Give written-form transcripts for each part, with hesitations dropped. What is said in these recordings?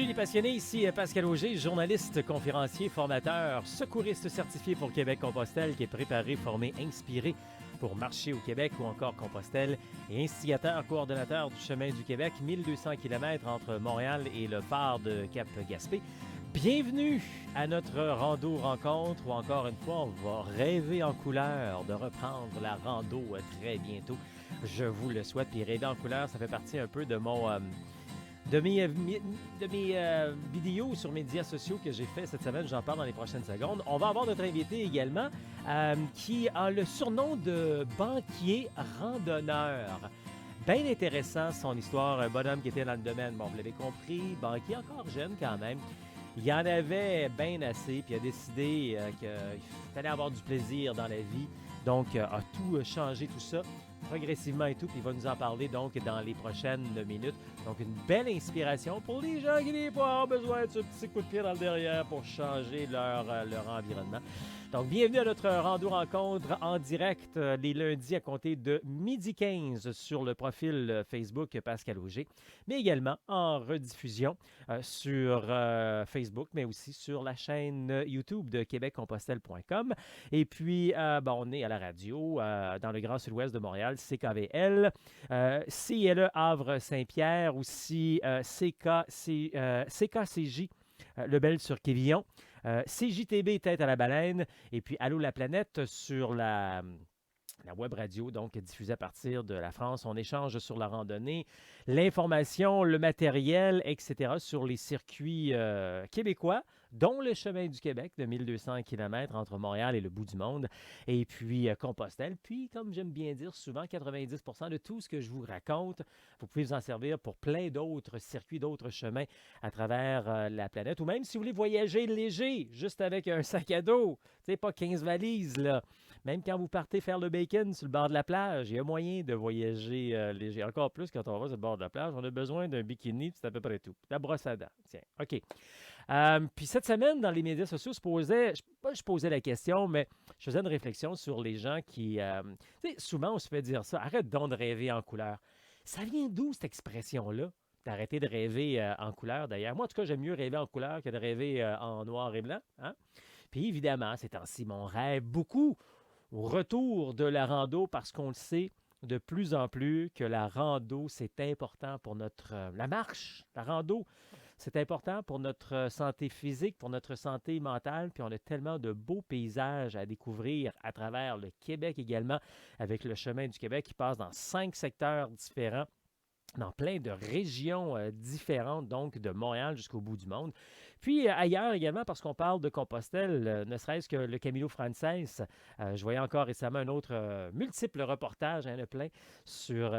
Salut les passionnés, ici Pascal Auger, journaliste, conférencier, formateur, secouriste certifié pour Québec-Compostelle qui est préparé, formé, inspiré pour marcher au Québec ou encore Compostelle et instigateur, coordonnateur du Chemin du Québec, 1200 km entre Montréal et le phare de Cap-Gaspé. Bienvenue à notre rando rencontre où encore une fois on va rêver en couleur de reprendre la rando très bientôt. Je vous le souhaite, puis rêver en couleur, ça fait partie un peu de mes vidéos sur mes médias sociaux que j'ai fait cette semaine. J'en parle dans les prochaines secondes. On va avoir notre invité également qui a le surnom de banquier randonneur. Bien intéressant son histoire. Un bonhomme qui était dans le domaine, bon, vous l'avez compris, banquier encore jeune quand même. Il y en avait bien assez, puis il a décidé qu'il fallait avoir du plaisir dans la vie. Donc, a tout changé, tout ça, progressivement et tout. Puis il va nous en parler donc dans les prochaines minutes. Donc, une belle inspiration pour les gens qui, des fois, ont besoin de ce petit coup de pied dans le derrière pour changer leur environnement. Donc, bienvenue à notre rando-rencontre en direct les lundis à compter de 12h15 sur le profil Facebook Pascal Auger, mais également en rediffusion sur Facebook, mais aussi sur la chaîne YouTube de québeccompostelle.com. Et puis, on est à la radio dans le Grand Sud-Ouest de Montréal, CKVL, CILE Havre-Saint-Pierre, aussi CKCJ Lebel-sur-Quévillon, CJTB Tête à la baleine, et puis Allô la planète sur la web radio, donc diffusée à partir de la France. On échange sur la randonnée, l'information, le matériel, etc. sur les circuits québécois, dont le Chemin du Québec de 1200 km entre Montréal et le bout du monde, et puis Compostelle. Puis, comme j'aime bien dire souvent, 90% de tout ce que je vous raconte, vous pouvez vous en servir pour plein d'autres circuits, d'autres chemins à travers la planète. Ou même si vous voulez voyager léger, juste avec un sac à dos, tu sais, pas 15 valises, là. Même quand vous partez faire le bacon sur le bord de la plage, il y a moyen de voyager léger. Encore plus quand on va sur le bord de la plage, on a besoin d'un bikini, c'est à peu près tout. La brosse à dents, tiens, OK. Puis cette semaine, dans les médias sociaux, je posais la question, mais je faisais une réflexion sur les gens qui... tu sais, souvent, on se fait dire ça, arrête donc de rêver en couleur. Ça vient d'où, cette expression-là? D'arrêter de rêver en couleur, d'ailleurs. Moi, en tout cas, j'aime mieux rêver en couleur que de rêver en noir et blanc. Hein? Puis évidemment, ces temps-ci, mon rêve beaucoup au retour de la rando parce qu'on le sait de plus en plus que la rando, c'est important pour la marche, la rando, c'est important pour notre santé physique, pour notre santé mentale, puis on a tellement de beaux paysages à découvrir à travers le Québec également, avec le Chemin du Québec qui passe dans 5 secteurs différents, dans plein de régions différentes, donc de Montréal jusqu'au bout du monde. Puis ailleurs également, parce qu'on parle de Compostelle, ne serait-ce que le Camino Frances. Je voyais encore récemment un autre multiple reportage, il y en a plein, sur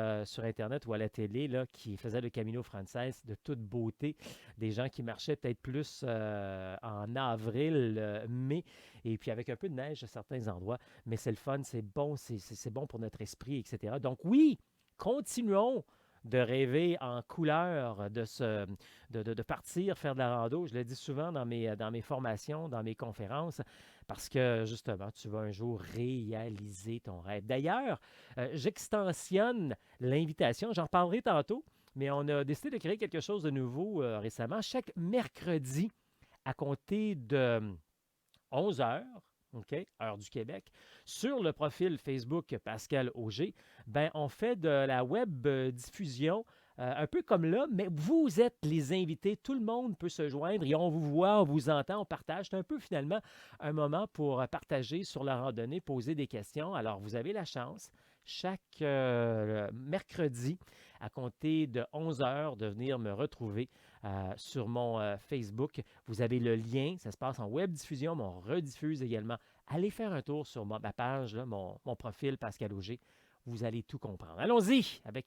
Internet ou à la télé, là, qui faisait le Camino Frances de toute beauté. Des gens qui marchaient peut-être plus en avril, mai, et puis avec un peu de neige à certains endroits. Mais c'est le fun, c'est bon, c'est bon pour notre esprit, etc. Donc oui, continuons de rêver en couleur, de partir faire de la rando. Je le dis souvent dans mes formations, dans mes conférences, parce que justement, tu vas un jour réaliser ton rêve. D'ailleurs, j'extensionne l'invitation, j'en parlerai tantôt, mais on a décidé de créer quelque chose de nouveau récemment. Chaque mercredi, à compter de 11 heures, OK, heure du Québec, sur le profil Facebook Pascal Auger, ben, on fait de la web diffusion un peu comme là, mais vous êtes les invités, tout le monde peut se joindre et on vous voit, on vous entend, on partage. C'est un peu finalement un moment pour partager sur la randonnée, poser des questions. Alors, vous avez la chance chaque mercredi à compter de 11 heures de venir me retrouver sur mon Facebook. Vous avez le lien, ça se passe en web diffusion, mais on rediffuse également. Allez faire un tour sur ma page, là, mon profil Pascal Auger. Vous allez tout comprendre. Allons-y avec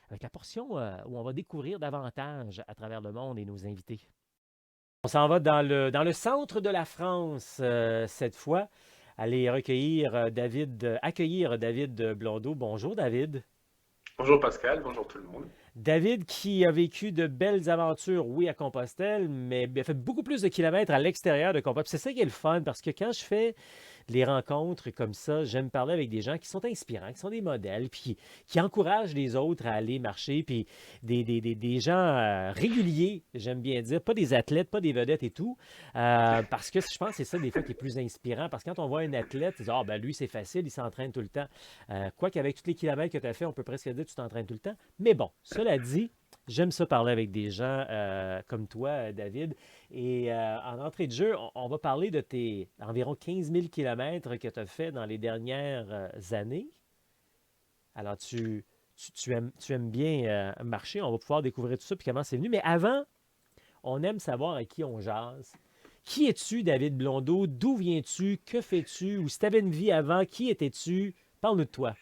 avec la portion où on va découvrir davantage à travers le monde et nos invités. On s'en va dans le centre de la France cette fois. Aller accueillir David Blondeau. Bonjour David. Bonjour Pascal, bonjour tout le monde. David qui a vécu de belles aventures, oui, à Compostelle, mais a fait beaucoup plus de kilomètres à l'extérieur de Compostelle. C'est ça qui est le fun, parce que quand je fais les rencontres comme ça, j'aime parler avec des gens qui sont inspirants, qui sont des modèles, puis qui encouragent les autres à aller marcher, puis des gens réguliers, j'aime bien dire, pas des athlètes, pas des vedettes et tout, parce que je pense que c'est ça des fois qui est plus inspirant, parce que quand on voit un athlète, on dit, ah ben lui c'est facile, il s'entraîne tout le temps. Quoi qu'avec tous les kilomètres que tu as fait, on peut presque dire que tu t'entraînes tout le temps. Mais bon, cela dit, j'aime ça parler avec des gens comme toi, David. Et en entrée de jeu, on va parler de tes environ 15 000 kilomètres que tu as fait dans les dernières années. Alors, tu aimes bien marcher. On va pouvoir découvrir tout ça puis comment c'est venu. Mais avant, on aime savoir à qui on jase. Qui es-tu, David Blondeau? D'où viens-tu? Que fais-tu? Ou si tu avais une vie avant, qui étais-tu? Parle-nous de toi.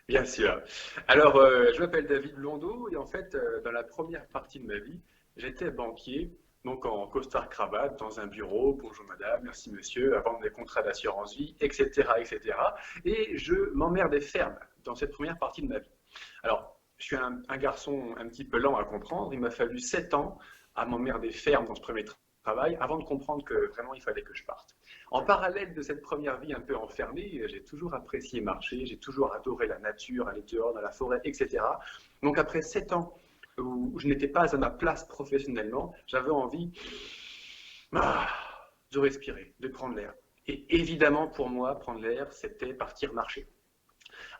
Bien sûr. Alors, je m'appelle David Blondeau et en fait, dans la première partie de ma vie, j'étais banquier, donc en costard-cravate, dans un bureau, bonjour madame, merci monsieur, à vendre des contrats d'assurance vie, etc., etc. Et je m'emmerdais ferme dans cette première partie de ma vie. Alors, je suis un garçon un petit peu lent à comprendre, il m'a fallu 7 ans à m'emmerder ferme dans ce premier travail avant de comprendre que vraiment il fallait que je parte. En parallèle de cette première vie un peu enfermée, j'ai toujours apprécié marcher, j'ai toujours adoré la nature, aller dehors dans la forêt, etc. Donc après 7 ans où je n'étais pas à ma place professionnellement, j'avais envie ah, de respirer, de prendre l'air. Et évidemment pour moi, prendre l'air, c'était partir marcher.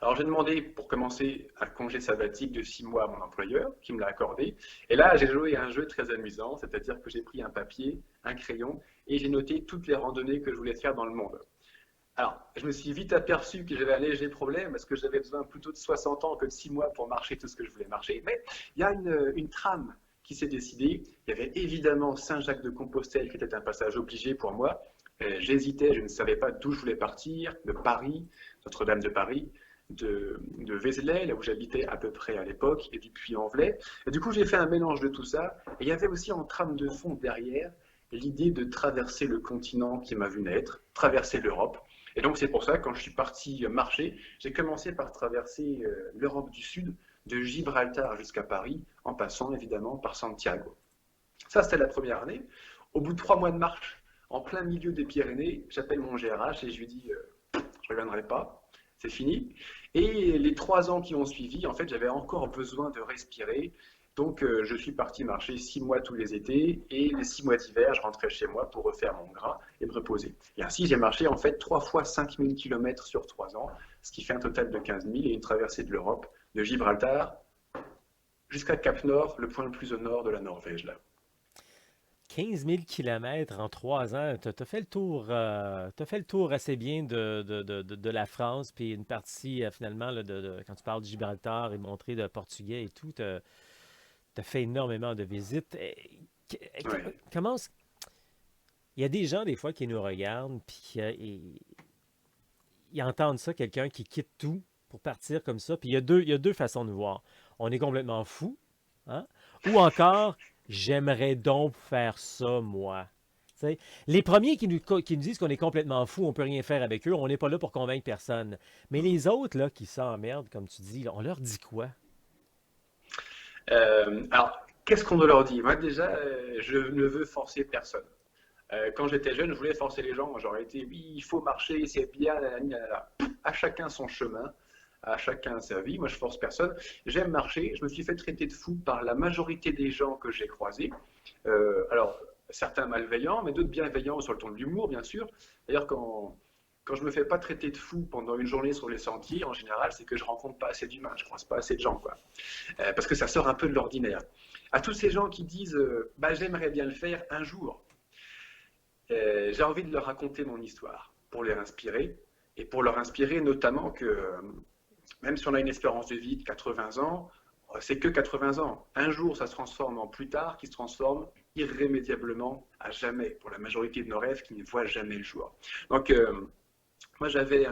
Alors j'ai demandé pour commencer un congé sabbatique de 6 mois à mon employeur, qui me l'a accordé. Et là, j'ai joué à un jeu très amusant, c'est-à-dire que j'ai pris un papier, un crayon, et j'ai noté toutes les randonnées que je voulais faire dans le monde. Alors, je me suis vite aperçu que j'avais un léger problème, parce que j'avais besoin plutôt de 60 ans que de 6 mois pour marcher tout ce que je voulais marcher. Mais il y a une trame qui s'est décidée. Il y avait évidemment Saint-Jacques-de-Compostelle, qui était un passage obligé pour moi. J'hésitais, je ne savais pas d'où je voulais partir, de Paris, Notre-Dame de Paris, de Vézelay, là où j'habitais à peu près à l'époque, et du Puy-en-Velay. Et du coup, j'ai fait un mélange de tout ça. Et il y avait aussi en trame de fond derrière l'idée de traverser le continent qui m'a vu naître, traverser l'Europe. Et donc, c'est pour ça, quand je suis parti marcher, j'ai commencé par traverser l'Europe du Sud, de Gibraltar jusqu'à Paris, en passant évidemment par Santiago. Ça, c'était la première année. Au bout de 3 mois de marche, en plein milieu des Pyrénées, j'appelle mon GRH et je lui dis je ne reviendrai pas, c'est fini. Et les 3 ans qui ont suivi, en fait, j'avais encore besoin de respirer. Donc, je suis parti marcher 6 mois tous les étés et les 6 mois d'hiver, je rentrais chez moi pour refaire mon gras et me reposer. Et ainsi, j'ai marché en fait 3 fois 5000 km sur 3 ans, ce qui fait un total de 15 000 et une traversée de l'Europe, de Gibraltar jusqu'à Cap-Nord, le point le plus au nord de la Norvège, là. 15 000 kilomètres en 3 ans, tu as fait le tour, t'as fait le tour assez bien de la France, puis une partie finalement, là, quand tu parles de Gibraltar et montrer de portugais et tout, tu as fait énormément de visites. Ouais. Comment, il y a des gens des fois qui nous regardent, puis ils entendent ça, quelqu'un qui quitte tout pour partir comme ça, puis il y a deux façons de voir. On est complètement fou, hein? Ou encore, j'aimerais donc faire ça, moi. Tu sais, les premiers qui nous disent qu'on est complètement fou, on ne peut rien faire avec eux, on n'est pas là pour convaincre personne. Mais les autres là, qui s'emmerdent, comme tu dis, on leur dit quoi? Alors, qu'est-ce qu'on leur dit? Moi, déjà, je ne veux forcer personne. Quand j'étais jeune, je voulais forcer les gens. J'aurais été, oui, il faut marcher, c'est bien, nanani, nanana. À chacun son chemin, à chacun sa vie. Moi, je force personne. J'aime marcher. Je me suis fait traiter de fou par la majorité des gens que j'ai croisés. Alors, certains malveillants, mais d'autres bienveillants sur le ton de l'humour, bien sûr. D'ailleurs, quand je me fais pas traiter de fou pendant une journée sur les sentiers, en général, c'est que je rencontre pas assez d'humains, je croise pas assez de gens, quoi. Parce que ça sort un peu de l'ordinaire. À tous ces gens qui disent, bah, j'aimerais bien le faire un jour. J'ai envie de leur raconter mon histoire pour les inspirer et pour leur inspirer notamment que même si on a une espérance de vie de 80 ans, c'est que 80 ans. Un jour, ça se transforme en plus tard, qui se transforme irrémédiablement à jamais pour la majorité de nos rêves qui ne voient jamais le jour. Donc, moi, j'avais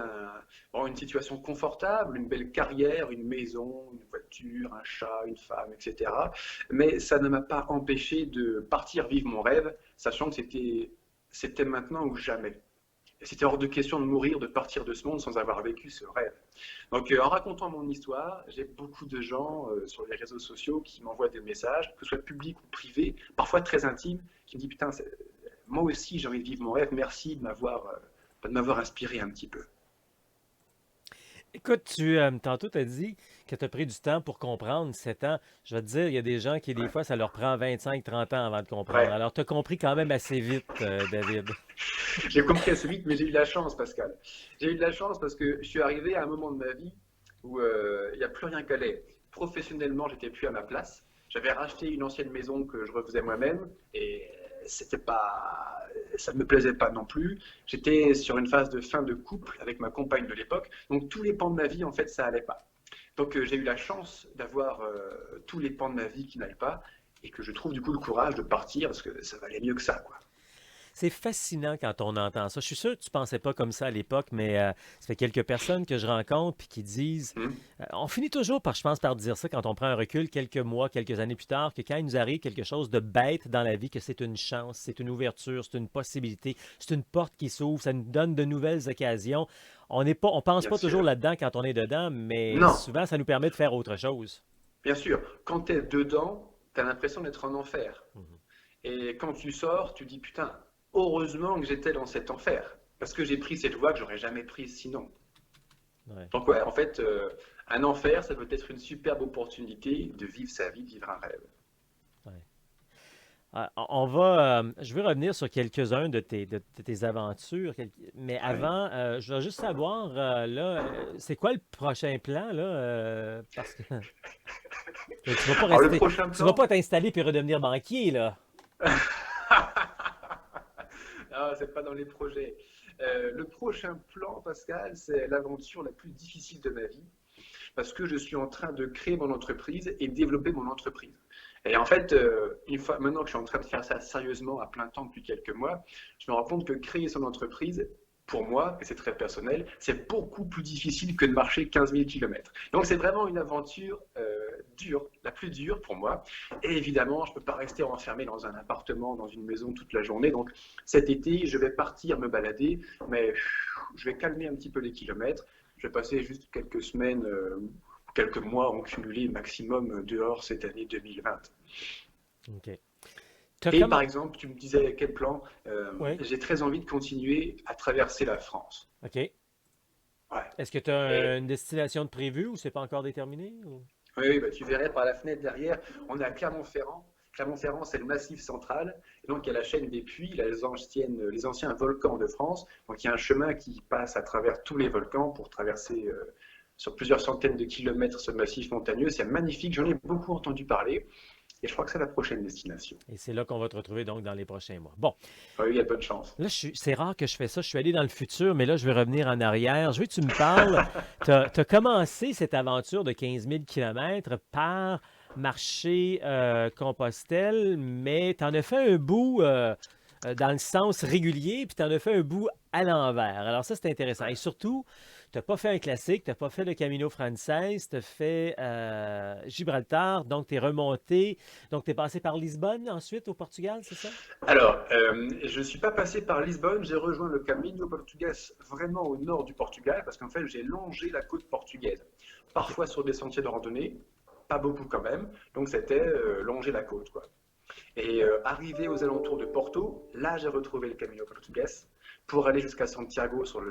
une situation confortable, une belle carrière, une maison, une voiture, un chat, une femme, etc. Mais ça ne m'a pas empêché de partir vivre mon rêve, sachant que c'était maintenant ou jamais. Et c'était hors de question de mourir, de partir de ce monde sans avoir vécu ce rêve. Donc, en racontant mon histoire, j'ai beaucoup de gens sur les réseaux sociaux qui m'envoient des messages, que ce soit public ou privé, parfois très intimes, qui me disent putain, moi aussi j'ai envie de vivre mon rêve, merci de m'avoir de m'avoir inspiré un petit peu. Écoute, tantôt, tu as dit que tu as pris du temps pour comprendre, 7 ans. Je vais te dire, il y a des gens qui, des Ouais. fois, ça leur prend 25, 30 ans avant de comprendre. Ouais. Alors, tu as compris quand même assez vite, David. J'ai compris assez vite, mais j'ai eu de la chance, Pascal. J'ai eu de la chance parce que je suis arrivé à un moment de ma vie où il n'y a plus rien qui allait. Professionnellement, j'étais plus à ma place. J'avais racheté une ancienne maison que je refaisais moi-même et c'était pas, ça ne me plaisait pas non plus. J'étais sur une phase de fin de couple avec ma compagne de l'époque, donc tous les pans de ma vie, en fait, ça allait pas. Donc j'ai eu la chance d'avoir tous les pans de ma vie qui n'allaient pas et que je trouve du coup le courage de partir parce que ça valait mieux que ça, quoi. C'est fascinant quand on entend ça. Je suis sûr que tu pensais pas comme ça à l'époque, mais ça fait quelques personnes que je rencontre puis qui disent, Hmm. on finit toujours par, je pense, par dire ça quand on prend un recul quelques mois, quelques années plus tard, que quand il nous arrive quelque chose de bête dans la vie, que c'est une chance, c'est une ouverture, c'est une possibilité, c'est une porte qui s'ouvre, ça nous donne de nouvelles occasions. On pense Bien pas toujours sûr. là-dedans quand on est dedans, mais Non, souvent ça nous permet de faire autre chose. bien sûr. Quand tu es dedans, tu as l'impression d'être en enfer. Mhm. Et quand tu sors, tu dis putain, heureusement que j'étais dans cet enfer. Parce que j'ai pris cette voie que j'aurais jamais prise sinon. Ouais, Donc ouais, en fait, un enfer, ça peut être une superbe opportunité de vivre sa vie, de vivre un rêve. ouais. Je vais revenir sur quelques-uns de tes aventures, mais Ouais. avant, je veux juste savoir, là, c'est quoi le prochain plan, là, parce que tu vas pas Alors le rester, prochain tu vas plan, pas t'installer puis redevenir banquier, là. ah, c'est pas dans les projets. Le prochain plan, Pascal, c'est l'aventure la plus difficile de ma vie. Parce que je suis en train de créer mon entreprise et développer mon entreprise. Et en fait, une fois maintenant que je suis en train de faire ça sérieusement à plein temps depuis quelques mois, je me rends compte que créer son entreprise, pour moi, et c'est très personnel, c'est beaucoup plus difficile que de marcher 15 000 km. Donc c'est vraiment une aventure dure, la plus dure pour moi. Et évidemment, je ne peux pas rester enfermé dans un appartement, dans une maison toute la journée. Donc cet été, je vais partir me balader, mais je vais calmer un petit peu les kilomètres. Je vais passer juste quelques semaines, quelques mois en cumulé maximum dehors cette année 2020. OK. T'as Et par comment? exemple, tu me disais quel plan, Oui. j'ai très envie de continuer à traverser la France. OK. Ouais. Est-ce que tu as Et une destination de prévue ou c'est pas encore déterminé? oui, oui, bah, tu verrais par la fenêtre derrière, on est à Clermont-Ferrand. Clermont-Ferrand, c'est le massif central. Et donc, il y a la chaîne des Puys, les anciens volcans de France. Donc, il y a un chemin qui passe à travers tous les volcans pour traverser sur plusieurs centaines de kilomètres ce massif montagneux. C'est magnifique, j'en ai beaucoup entendu parler. Et je crois que c'est la prochaine destination. Et c'est là qu'on va te retrouver donc dans les prochains mois. Bon, Oui, il y a de bonnes chances. là, c'est rare que je fais ça. Je suis allé dans le futur, mais là, je vais revenir en arrière. Je veux que tu me parles. Tu as commencé cette aventure de 15 000 kilomètres par marché Compostelle, mais tu en as fait un bout dans le sens régulier, puis tu en as fait un bout à l'envers. Alors ça, c'est intéressant. Et Ouais. surtout, tu n'as pas fait un classique, tu n'as pas fait le Camino Frances, tu as fait Gibraltar, donc tu es remonté. Donc tu es passé par Lisbonne ensuite au Portugal, c'est ça? Alors, je ne suis pas passé par Lisbonne, j'ai rejoint le Camino Portugues vraiment au nord du Portugal, parce qu'en fait, j'ai longé la côte portugaise. OK. Parfois sur des sentiers de randonnée, pas beaucoup quand même. Donc, c'était longer la côte, quoi. Et arrivé aux alentours de Porto, là j'ai retrouvé le Camino Portugues pour aller jusqu'à Santiago OK. sur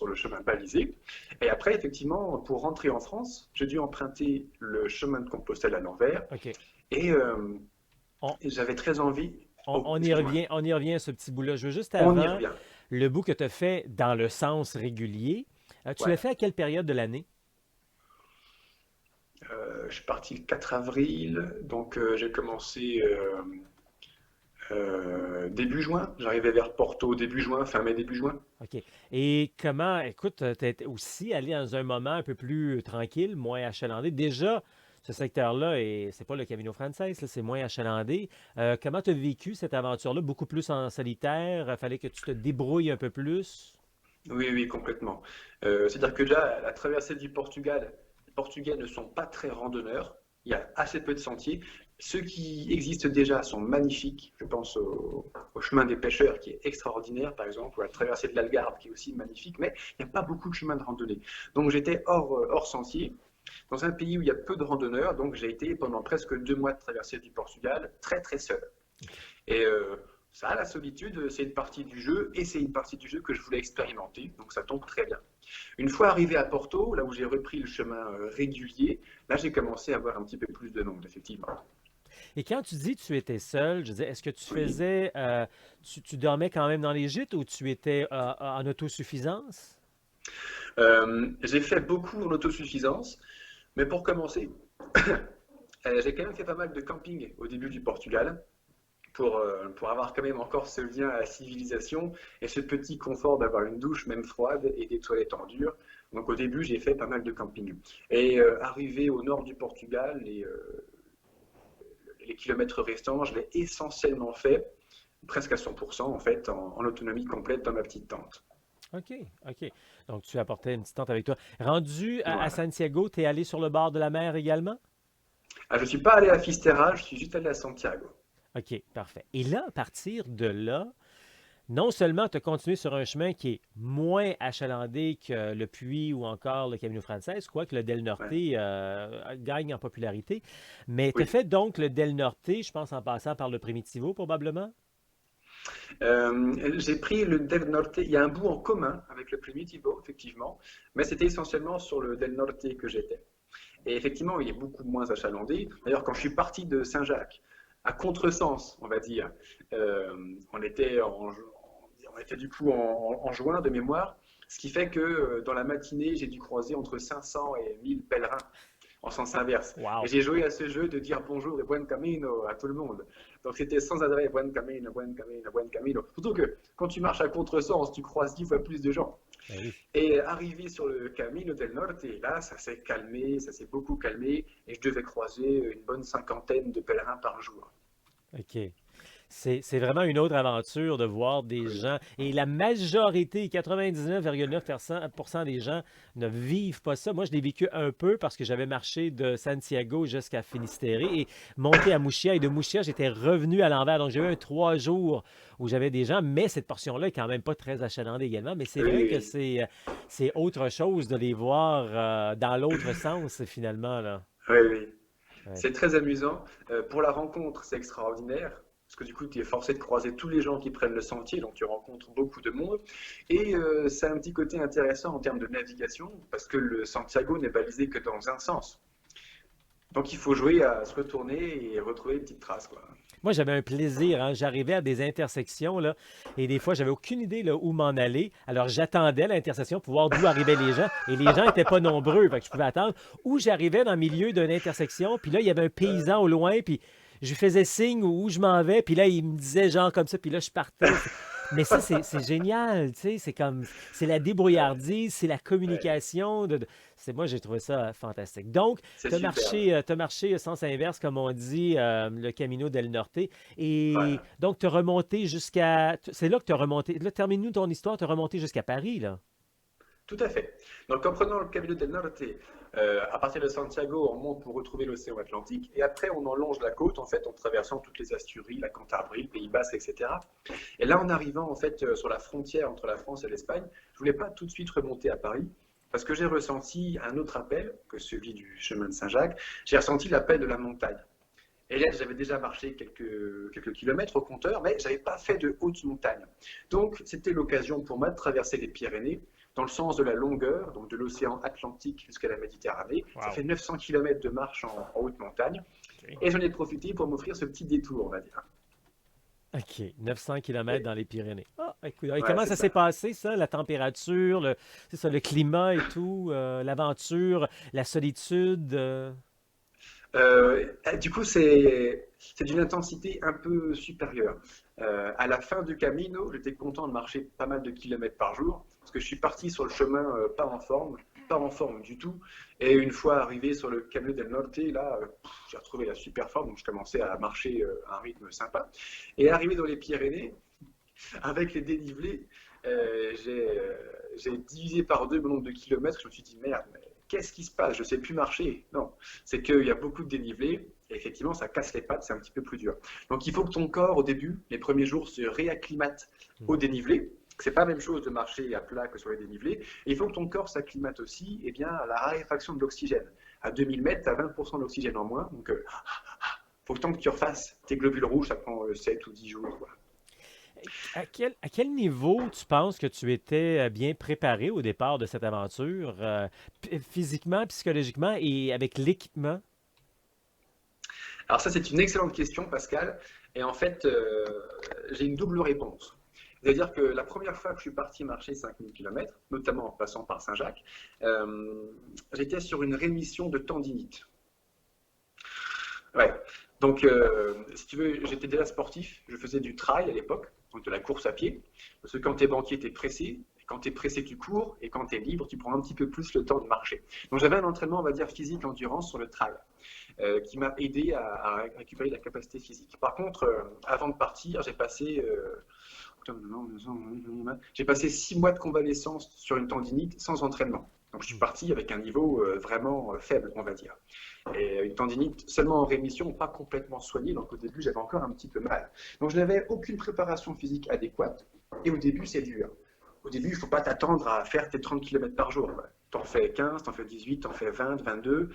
le chemin balisé. Et après, effectivement, pour rentrer en France, j'ai dû emprunter le chemin de Compostelle à l'envers. OK. Et, On, et j'avais très envie. Oh, excuse-moi, on y revient à ce petit bout-là. Je veux juste on y avant, revient. le bout que tu as fait dans le sens régulier, tu l'as Ouais. fait à quelle période de l'année? Je suis parti le 4 avril, donc j'ai commencé début juin. J'arrivais vers Porto début juin, fin mai, début juin. OK. Et comment, écoute, tu es aussi allé dans un moment un peu plus tranquille, moins achalandé. Déjà, ce secteur-là, et c'est pas le Camino Frances, là, c'est moins achalandé. Comment tu as vécu cette aventure-là? Beaucoup plus en solitaire? Fallait que tu te débrouilles un peu plus? Oui, oui, complètement. C'est-à-dire que déjà, la traversée du Portugal, les Portugais ne sont pas très randonneurs. Il y a assez peu de sentiers. Ceux qui existent déjà sont magnifiques. Je pense au chemin des pêcheurs qui est extraordinaire, par exemple, ou à la traversée de l'Algarve qui est aussi magnifique, mais il n'y a pas beaucoup de chemins de randonnée. Donc j'étais hors sentier, dans un pays où il y a peu de randonneurs. Donc j'ai été pendant presque 2 mois de traversée du Portugal très très seul. OK. Et Ça, la solitude, c'est une partie du jeu et c'est une partie du jeu que je voulais expérimenter, donc ça tombe très bien. Une fois arrivé à Porto, là où j'ai repris le chemin régulier, là j'ai commencé à avoir un petit peu plus de monde, effectivement. Et quand tu dis que tu étais seul, je veux dire, est-ce que tu Oui. faisais, tu dormais quand même dans les gîtes ou tu étais en autosuffisance? J'ai fait beaucoup en autosuffisance, mais pour commencer, j'ai quand même fait pas mal de camping au début du Portugal. Pour avoir quand même encore ce lien à la civilisation et ce petit confort d'avoir une douche même froide et des toilettes en dur. Donc au début, j'ai fait pas mal de camping. Et arrivé au nord du Portugal, les kilomètres restants, je l'ai essentiellement fait, presque à 100% en fait, en autonomie complète dans ma petite tente. OK, OK. Donc, tu apportais une petite tente avec toi. Rendu à Voilà. Santiago, tu es allé sur le bord de la mer également? Ah, je ne suis pas allé à Fisterra, je suis juste allé à Santiago. OK, parfait. Et là, à partir de là, non seulement tu as continué sur un chemin qui est moins achalandé que le Puy ou encore le Camino Frances, quoique le Del Norte Ouais. gagne en popularité, mais tu as Oui. fait donc le Del Norte, je pense en passant par le Primitivo probablement? J'ai pris le Del Norte, il y a un bout en commun avec le Primitivo, effectivement, mais c'était essentiellement sur le Del Norte que j'étais. Et effectivement, il est beaucoup moins achalandé. D'ailleurs, quand je suis parti de Saint-Jacques, à contresens, on va dire, euh, on était du coup en juin de mémoire, ce qui fait que dans la matinée, j'ai dû croiser entre 500 et 1000 pèlerins en sens inverse. Et Wow! j'ai joué à ce jeu de dire bonjour et buen camino à tout le monde. Donc c'était sans arrêt buen camino, buen camino, buen camino. Surtout que quand tu marches à contresens, tu croises 10 fois plus de gens. Ben oui. Et arrivé sur le Camino del Norte, et là, ça s'est calmé, ça s'est beaucoup calmé, et je devais croiser une bonne cinquantaine de pèlerins par jour. OK. C'est vraiment une autre aventure de voir des Oui. gens. Et la majorité, 99,9% des gens ne vivent pas ça. Moi, je l'ai vécu un peu parce que j'avais marché de Santiago jusqu'à Finistère et monté à Mouchia. Et de Mouchia, j'étais revenu à l'envers. Donc, j'ai eu un 3 jours où j'avais des gens. Mais cette portion-là est quand même pas très achalandée également. Mais c'est Oui, vrai que oui, c'est autre chose de les voir dans l'autre sens, finalement, là. oui, oui. Ouais. C'est très amusant. Pour la rencontre, c'est extraordinaire. Parce que du coup, tu es forcé de croiser tous les gens qui prennent le sentier, donc tu rencontres beaucoup de monde. Et c'est un petit côté intéressant en termes de navigation, parce que le Santiago n'est balisé que dans un sens. Donc il faut jouer à se retourner et retrouver une petite trace, quoi. Moi, j'avais un plaisir, hein. J'arrivais à des intersections, là, et des fois, j'avais aucune idée là, où m'en aller. Alors, j'attendais à l'intersection pour voir d'où arrivaient les gens, et les gens n'étaient pas nombreux, fait que je pouvais attendre. Ou j'arrivais dans le milieu d'une intersection, puis là, il y avait un paysan au loin, puis je lui faisais signe où je m'en vais, puis là, il me disait genre comme ça, puis là, je partais. Mais ça, c'est génial, tu sais, c'est comme, c'est la Ouais, débrouillardise, c'est la ouais, communication, moi, j'ai trouvé ça fantastique. Donc, c'est superbe. t'as marché sens inverse, comme on dit, le Camino del Norte. Et Voilà. donc, tu as remonté jusqu'à. C'est là que tu as remonté. Là, termine-nous ton histoire, tu as remonté jusqu'à Paris, là. Tout à fait. Donc, en prenant le Camino del Norte, à partir de Santiago, on monte pour retrouver l'océan Atlantique, et après, on en longe la côte, en fait, en traversant toutes les Asturies, la Cantabrie, le Pays Basque, etc. Et là, en arrivant, en fait, sur la frontière entre la France et l'Espagne, je voulais pas tout de suite remonter à Paris, parce que j'ai ressenti un autre appel que celui du chemin de Saint-Jacques. J'ai ressenti l'appel de la montagne. Et là, j'avais déjà marché quelques kilomètres au compteur, mais je n'avais pas fait de haute montagne. Donc, c'était l'occasion pour moi de traverser les Pyrénées dans le sens de la longueur, donc de l'océan Atlantique jusqu'à la Méditerranée. Ça Wow. fait 900 km de marche en haute montagne. OK. Et j'en ai profité pour m'offrir ce petit détour, on va dire. OK. 900 kilomètres Et, dans les Pyrénées. Ah, écoute. Et ouais, comment c'est ça s'est ça. passé, ça? La température, c'est ça, le climat et tout, l'aventure, la solitude. Du coup, c'est d'une intensité un peu supérieure. À la fin du Camino, j'étais content de marcher pas mal de kilomètres par jour, parce que je suis parti sur le chemin pas en forme du tout. Et une fois arrivé sur le Camino del Norte, là, j'ai retrouvé la super forme, donc je commençais à marcher à un rythme sympa. Et arrivé dans les Pyrénées, avec les dénivelés, euh, j'ai euh, j'ai divisé par deux mon nombre de kilomètres. Je me suis dit, merde, mais qu'est-ce qui se passe? Je ne sais plus marcher. Non, c'est qu'il y a beaucoup de dénivelé. Et effectivement, ça casse les pattes, c'est un petit peu plus dur. Donc il faut que ton corps, au début, les premiers jours, se réacclimate au Mhm. dénivelé. C'est pas la même chose de marcher à plat que sur les dénivelés. Et il faut que ton corps s'acclimate aussi eh bien, à la raréfaction de l'oxygène. À 2000 mètres, tu as 20% d'oxygène en moins. Donc, faut que tant que tu refasses tes globules rouges, ça prend 7 ou 10 jours, quoi. À quel niveau tu penses que tu étais bien préparé au départ de cette aventure, physiquement, psychologiquement et avec l'équipement? Alors ça, c'est une excellente question, Pascal. Et en fait, j'ai une double réponse. C'est-à-dire que la première fois que je suis parti marcher 5000 km, notamment en passant par Saint-Jacques, j'étais sur une rémission de tendinite. Ouais. Donc, si tu veux, j'étais déjà sportif. Je faisais du trail à l'époque, donc de la course à pied. Parce que quand tu es banquier, tu es pressé. Et quand tu es pressé, tu cours. Et quand tu es libre, tu prends un petit peu plus le temps de marcher. Donc, j'avais un entraînement, on va dire, physique, endurance sur le trail, qui m'a aidé à récupérer la capacité physique. Par contre, avant de partir, j'ai passé 6 mois de convalescence sur une tendinite sans entraînement. Donc je suis parti avec un niveau vraiment faible, on va dire. Et une tendinite seulement en rémission, pas complètement soignée. Donc au début, j'avais encore un petit peu mal. Donc je n'avais aucune préparation physique adéquate. Et au début, c'est dur. Au début, il ne faut pas t'attendre à faire tes 30 km par jour. T'en fais 15, t'en fais 18, t'en fais 20, 22.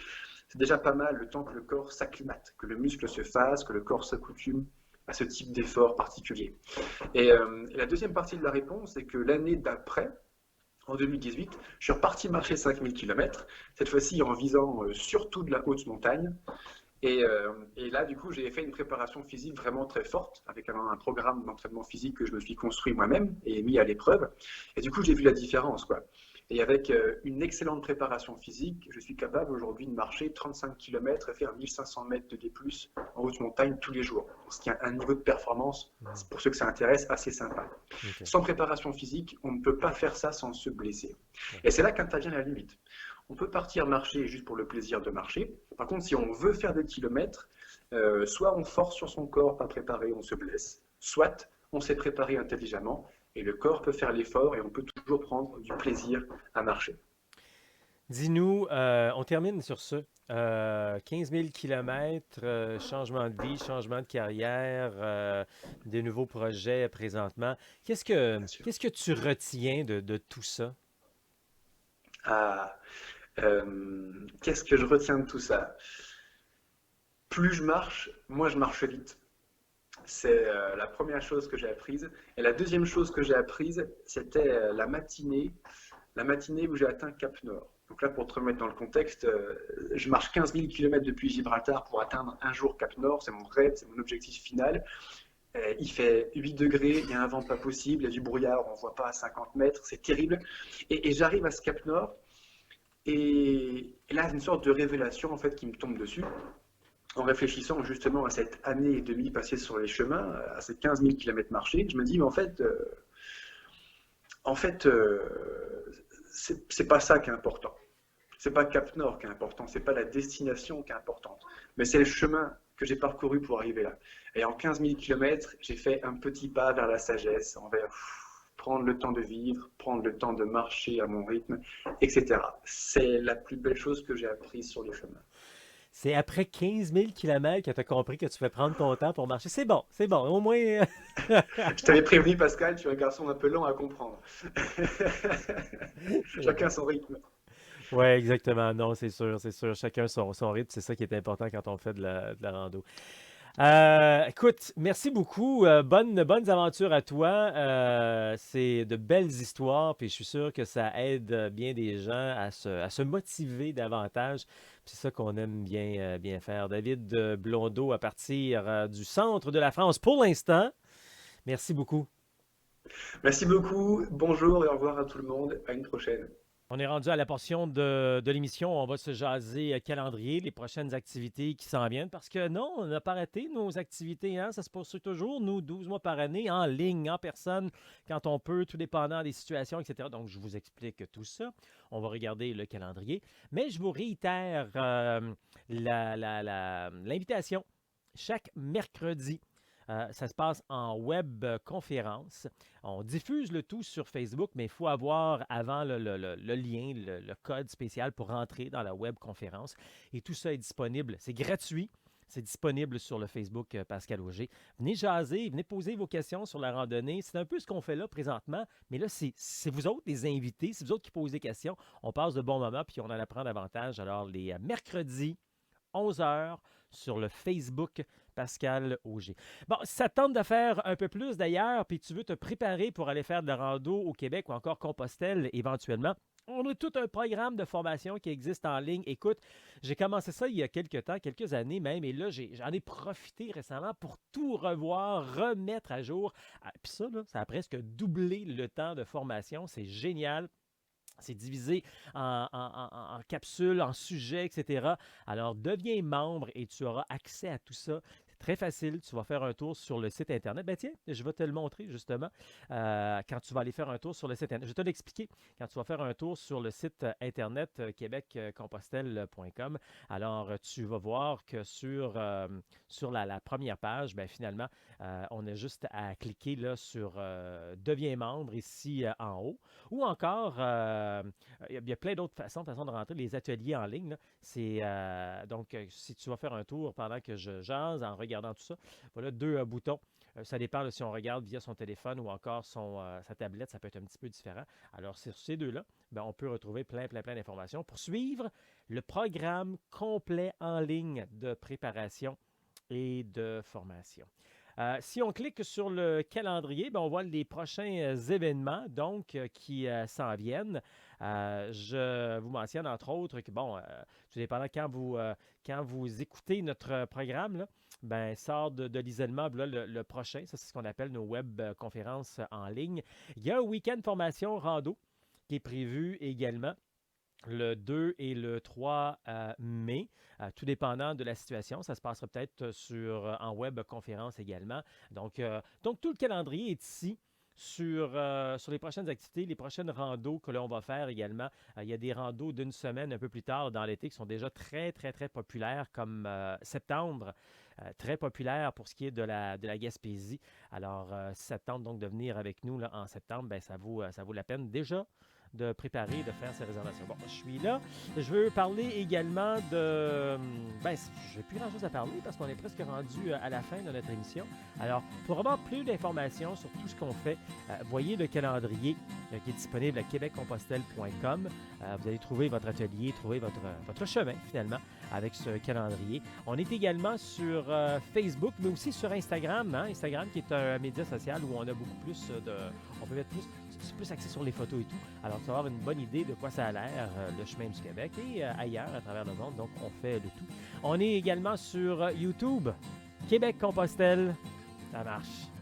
C'est déjà pas mal le temps que le corps s'acclimate, que le muscle se fasse, que le corps s'accoutume à ce type d'effort particulier. Et la deuxième partie de la réponse, c'est que l'année d'après, en 2018, je suis reparti marcher 5000 km, cette fois-ci en visant surtout de la haute montagne. Et là, du coup, j'ai fait une préparation physique vraiment très forte, avec un programme d'entraînement physique que je me suis construit moi-même et mis à l'épreuve. Et du coup, j'ai vu la différence, quoi. Et avec une excellente préparation physique, je suis capable aujourd'hui de marcher 35 km et faire 1500 mètres de D+, en haute montagne tous les jours. Ce qui est un niveau de performance, pour ceux que ça intéresse, assez sympa. OK. Sans préparation physique, on ne peut pas faire ça sans se blesser. Ouais. Et c'est là qu'intervient la limite. On peut partir marcher juste pour le plaisir de marcher. Par contre, si on veut faire des kilomètres, soit on force sur son corps, pas préparé, on se blesse, soit on s'est préparé intelligemment et le corps peut faire l'effort et on peut toujours prendre du plaisir à marcher. Dis-nous, on termine sur ce. 15 000 kilomètres, changement de vie, changement de carrière, des nouveaux projets présentement. Qu'est-ce que, Bien sûr. qu'est-ce que tu retiens de tout ça? Ah, qu'est-ce que je retiens de tout ça? Plus je marche, moins je marche vite. C'est la première chose que j'ai apprise. Et la deuxième chose que j'ai apprise, c'était la matinée où j'ai atteint Cap Nord. Donc là, pour te remettre dans le contexte, je marche 15 000 km depuis Gibraltar pour atteindre un jour Cap Nord. C'est mon rêve, c'est mon objectif final. Il fait 8 degrés, il y a un vent pas possible, il y a du brouillard, on ne voit pas à 50 mètres, c'est terrible. Et j'arrive à ce Cap Nord, et là, une sorte de révélation en fait qui me tombe dessus en réfléchissant justement à cette année et demie passée sur les chemins, à ces 15 000 km marchés, je me dis, mais en fait c'est pas ça qui est important. C'est pas Cap Nord qui est important, c'est pas la destination qui est importante, mais c'est le chemin que j'ai parcouru pour arriver là. Et en 15 000 km, j'ai fait un petit pas vers la sagesse, envers prendre le temps de vivre, prendre le temps de marcher à mon rythme, etc. C'est la plus belle chose que j'ai apprise sur le chemin. C'est après 15 000 kilomètres que tu as compris que tu fais prendre ton temps pour marcher. C'est bon, au moins. Je t'avais prévenu, Pascal, tu es un garçon un peu lent à comprendre. C'est Chacun bon. son rythme. Oui, exactement. Non, c'est sûr, c'est sûr. Chacun son rythme, c'est ça qui est important quand on fait de la rando. Écoute, merci beaucoup. Bonnes aventures à toi. C'est de belles histoires, puis je suis sûr que ça aide bien des gens à se motiver davantage. Puis c'est ça qu'on aime bien faire. David Blondeau, à partir du centre de la France pour l'instant. Merci beaucoup. Merci beaucoup, bonjour et au revoir à tout le monde. À une prochaine. On est rendu à la portion de l'émission où on va se jaser calendrier, les prochaines activités qui s'en viennent. Parce que non, on n'a pas arrêté nos activités, hein? Ça se poursuit toujours, nous, 12 mois par année, en ligne, en personne, quand on peut, tout dépendant des situations, etc. Donc, je vous explique tout ça. On va regarder le calendrier. Mais je vous réitère l'invitation. Chaque mercredi, ça se passe en web conférence. On diffuse le tout sur Facebook, mais il faut avoir avant le lien, le code spécial pour rentrer dans la web conférence. Et tout ça est disponible. C'est gratuit. C'est disponible sur le Facebook Pascal Auger. Venez jaser, venez poser vos questions sur la randonnée. C'est un peu ce qu'on fait là présentement, mais là, c'est vous autres les invités, c'est vous autres qui posez des questions. On passe de bons moments puis on en apprend davantage. Alors, les mercredis, 11 heures sur le Facebook Pascal Auger. Bon, si ça te tente de faire un peu plus d'ailleurs, puis tu veux te préparer pour aller faire de la rando au Québec ou encore Compostelle éventuellement, on a tout un programme de formation qui existe en ligne. Écoute, j'ai commencé ça il y a quelques temps, quelques années même, et là, j'en ai profité récemment pour tout revoir, remettre à jour. Puis ça, là, ça a presque doublé le temps de formation. C'est génial. C'est divisé en capsules, en sujets, etc. Alors, deviens membre et tu auras accès à tout ça. C'est très facile. Tu vas faire un tour sur le site Internet. Ben tiens, je vais te le montrer justement quand tu vas aller faire un tour sur le site Internet. Je vais te l'expliquer. Quand tu vas faire un tour sur le site Internet québeccompostelle.com, alors tu vas voir que sur la première page, ben, finalement, on a juste à cliquer là, sur Deviens membre ici en haut. Ou encore, il y a plein d'autres façons de rentrer. Les ateliers en ligne, là, c'est donc si tu vas faire un tour pendant que je jase en regardant tout ça, voilà deux boutons. Ça dépend là, si on regarde via son téléphone ou encore sa tablette, ça peut être un petit peu différent. Alors, sur ces deux-là, ben, on peut retrouver plein d'informations pour suivre le programme complet en ligne de préparation et de formation. Si on clique sur le calendrier, ben, on voit les prochains événements donc, qui s'en viennent. Je vous mentionne entre autres que, bon, tout dépendant quand vous écoutez notre programme, là, ben, sort de l'isolement là, le prochain. Ça, c'est ce qu'on appelle nos web conférences en ligne. Il y a un week-end formation rando qui est prévu également le 2 et le 3 mai, tout dépendant de la situation. Ça se passera peut-être en web conférence également. Donc, tout le calendrier est ici sur les prochaines activités, les prochaines randos que l'on va faire également. Il y a des randos d'une semaine un peu plus tard dans l'été qui sont déjà très populaires, comme septembre. Très populaire pour ce qui est de la Gaspésie. Alors, si ça te tente donc de venir avec nous là, en septembre, ben, ça vaut la peine déjà de préparer, de faire ces réservations. Bon, je suis là. Je veux parler également de... Ben, je n'ai plus grand-chose à parler parce qu'on est presque rendu à la fin de notre émission. Alors, pour avoir plus d'informations sur tout ce qu'on fait, voyez le calendrier qui est disponible à québeccompostelle.com. Vous allez trouver votre atelier, trouver votre chemin, finalement, avec ce calendrier. On est également sur Facebook, mais aussi sur Instagram. Hein? Instagram, qui est un média social où on a beaucoup plus on peut mettre plus axé sur les photos et tout. Alors, tu vas avoir une bonne idée de quoi ça a l'air, le chemin du Québec et ailleurs à travers le monde. Donc, on fait le tout. On est également sur YouTube, Québec Compostelle. Ça marche.